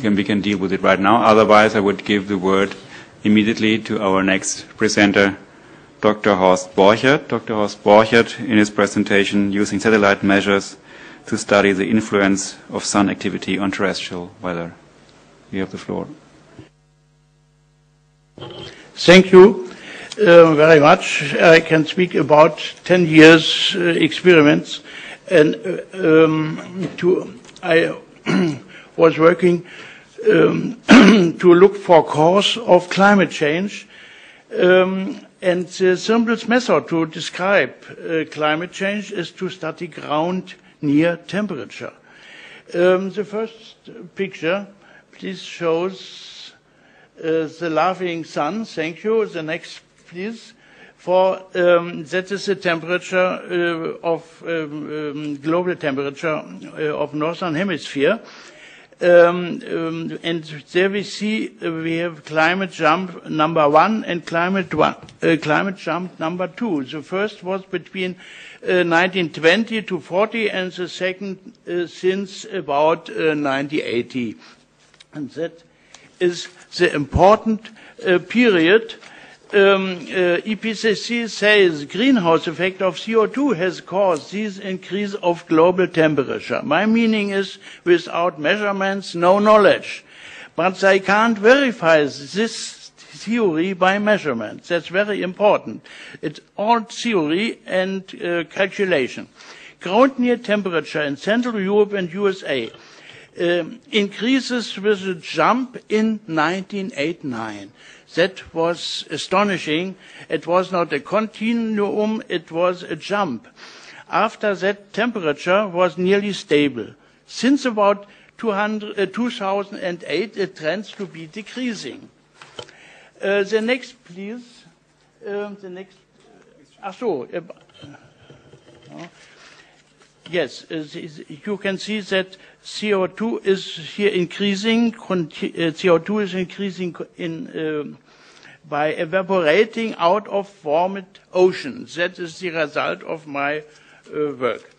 we can deal with it right now. Otherwise, I would give the word immediately to our next presenter, Dr. Horst Borchert. Dr. Horst Borchert, in his presentation, using satellite measures to study the influence of sun activity on terrestrial weather. You have the floor. Thank you very much. I can speak about 10 years experiments, and I was working to look for cause of climate change, and the simplest method to describe climate change is to study ground near temperature. The first picture, please, shows the laughing sun. Thank you. The next, please. That is the temperature of global temperature of northern hemisphere. And there we see we have climate jump number 1 and climate jump number 2. The first was between 1920 to 40, and the second since about 1980. And that is the important period. IPCC says greenhouse effect of CO2 has caused this increase of global temperature. My meaning is, without measurements, no knowledge. But they can't verify this theory by measurements. That's very important. It's all theory and calculation. Ground near temperature in Central Europe and USA increases with a jump in 1989. That was astonishing. It was not a continuum, it was a jump. After that, temperature was nearly stable. Since about 2008, it tends to be decreasing. The next, please. The next. Yes, you can see that CO2 is here increasing. CO2 is increasing by evaporating out of warmed oceans. That is the result of my work.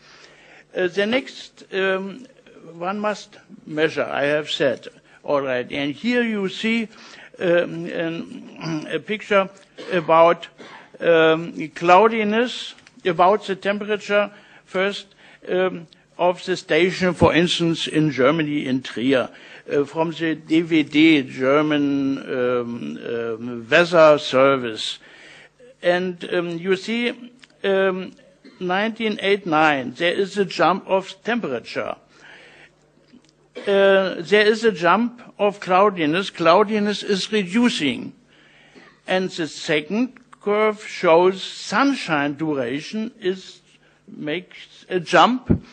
The next, one must measure, I have said already. And here you see a picture about cloudiness, about the temperature first of the station, for instance, in Germany, in Trier, from the DVD, German weather service. And you see, 1989, there is a jump of temperature. There is a jump of cloudiness. Cloudiness is reducing. And the second curve shows sunshine duration makes a jump.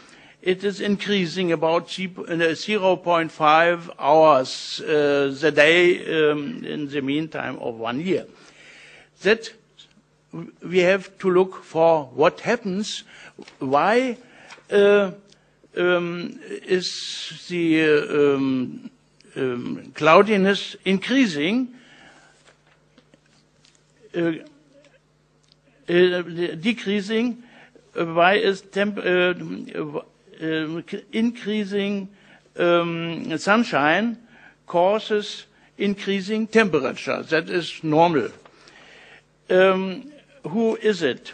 It is increasing about 0.5 hours a day in the meantime of 1 year. That we have to look for what happens. Why is the cloudiness increasing? Decreasing? Why is increasing sunshine causes increasing temperature? That is normal. Who is it?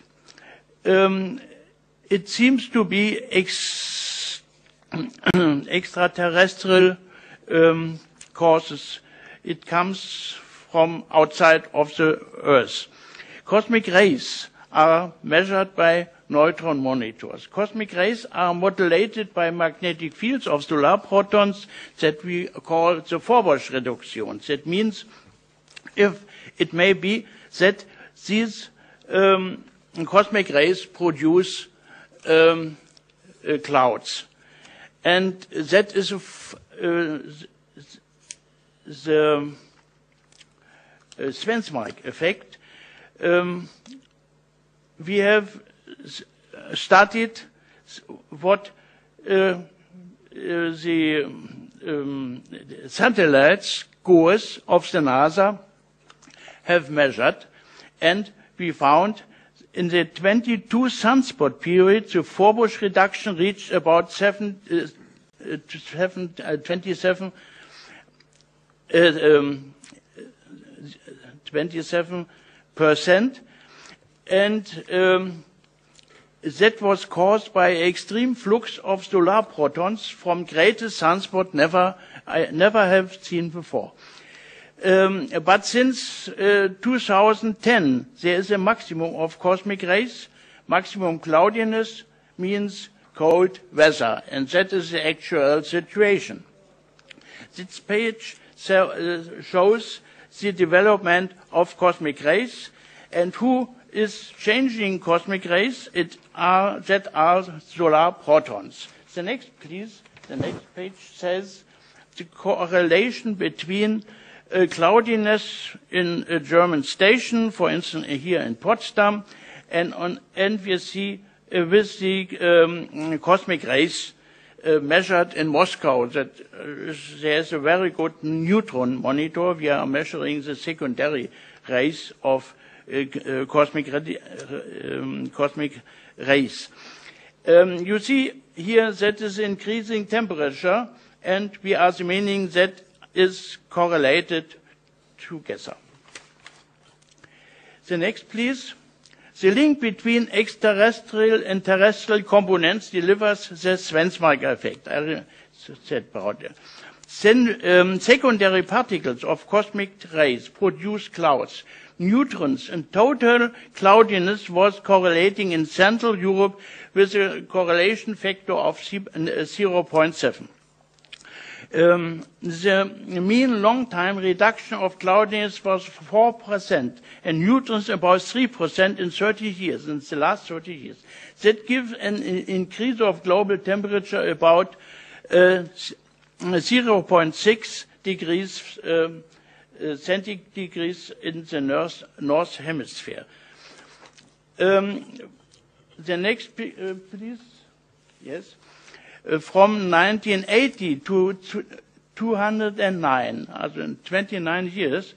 It seems to be extraterrestrial causes. It comes from outside of the Earth. Cosmic rays are measured by neutron monitors. Cosmic rays are modulated by magnetic fields of solar protons that we call the Vorbosch-reduction. That means if it may be that these cosmic rays produce clouds. And that is the Svensmark effect. We have studied what the satellites course of the NASA have measured, and we found in the 22 sunspot period the Vorbosch reduction reached about 27 27%, and that was caused by extreme flux of solar protons from greatest sunspot I never have seen before. But since 2010, there is a maximum of cosmic rays. Maximum cloudiness means cold weather, and that is the actual situation. This page shows the development of cosmic rays, and who is changing cosmic rays? That are solar protons. The next, please. The next page says the correlation between cloudiness in a German station, for instance, here in Potsdam, and we see with the cosmic rays measured in Moscow that there's a very good neutron monitor. We are measuring the secondary rays of cosmic rays. You see here that is increasing temperature, and we are meaning that is correlated together. The next, please. The link between extraterrestrial and terrestrial components delivers the Svensmark effect. I said about it. Secondary particles of cosmic rays produce clouds. Neutrons and total cloudiness was correlating in Central Europe with a correlation factor of 0.7. The mean long-time reduction of cloudiness was 4%, and neutrons about 3% in 30 years, in the last 30 years. That gives an increase of global temperature about 0.6 degrees centigrade in the North Hemisphere. The next, please. Yes. From 1980 to 209, also in 29 years,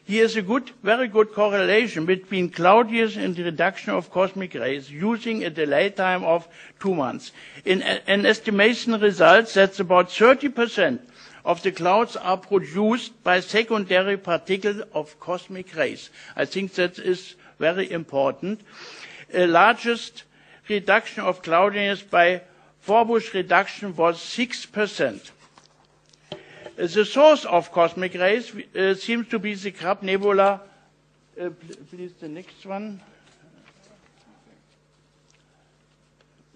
here is a very good correlation between cloudiness and the reduction of cosmic rays using a delay time of 2 months. In an estimation results that about 30% of the clouds are produced by secondary particles of cosmic rays. I think that is very important. Largest reduction of cloudiness by Forbush reduction was 6%. The source of cosmic rays seems to be the Crab Nebula. Please, the next one.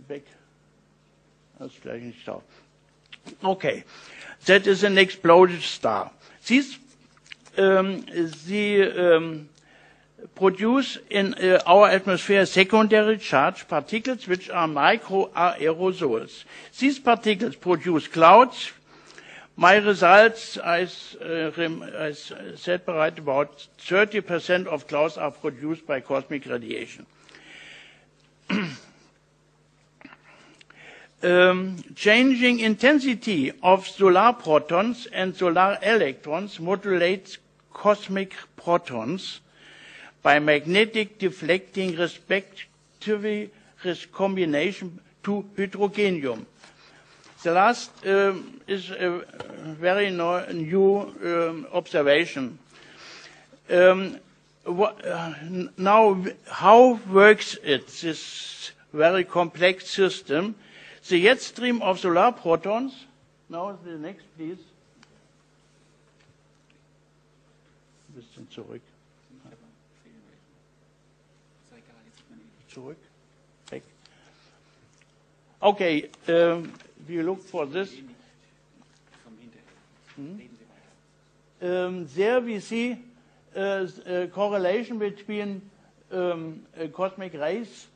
Back. Okay. That is an exploded star. These produce in our atmosphere secondary charged particles which are microaerosols. These particles produce clouds. My results, I said right, about 30% of clouds are produced by cosmic radiation. Changing intensity of solar protons and solar electrons modulates cosmic protons by magnetic deflecting respectively combination to hydrogenium. The last is a very new observation. Now, how works it, this very complex system? The jet stream of solar protons. Now, the next, please. Ein bisschen zurück. Zurück. Back. Okay, we look for this. There we see a correlation between cosmic rays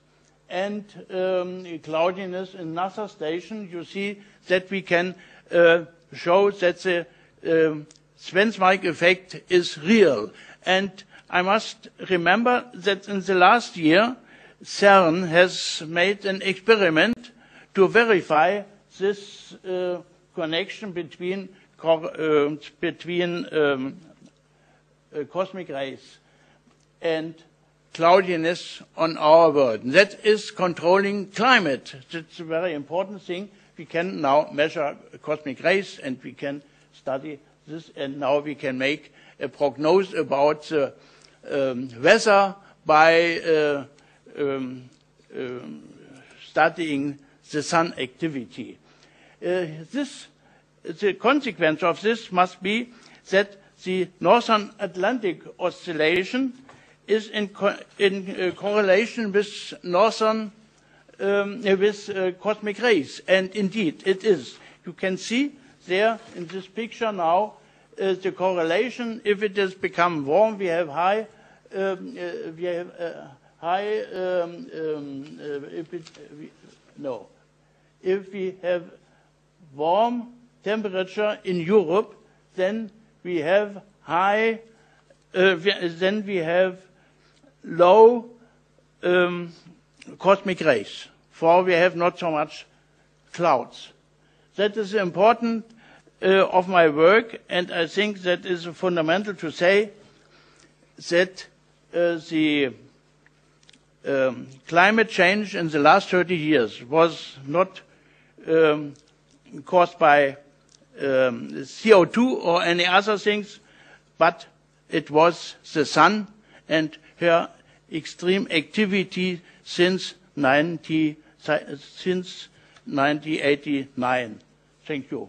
and cloudiness in NASA station. You see that we can show that the Svensmark effect is real. And I must remember that in the last year, CERN has made an experiment to verify this connection between cosmic rays and cloudiness on our world. And that is controlling climate. That's a very important thing. We can now measure cosmic rays and we can study this, and now we can make a prognosis about the weather by studying the sun activity. The consequence of this must be that the Northern Atlantic oscillation is in correlation with northern cosmic rays, and indeed it is. You can see there in this picture now the correlation. If it has become warm, we have high. If we have warm temperature in Europe, then we have high. Then we have low cosmic rays, for we have not so much clouds. That is important of my work, and I think that is fundamental to say that the climate change in the last 30 years was not caused by CO2 or any other things, but it was the sun and her extreme activity since 1989. Thank you.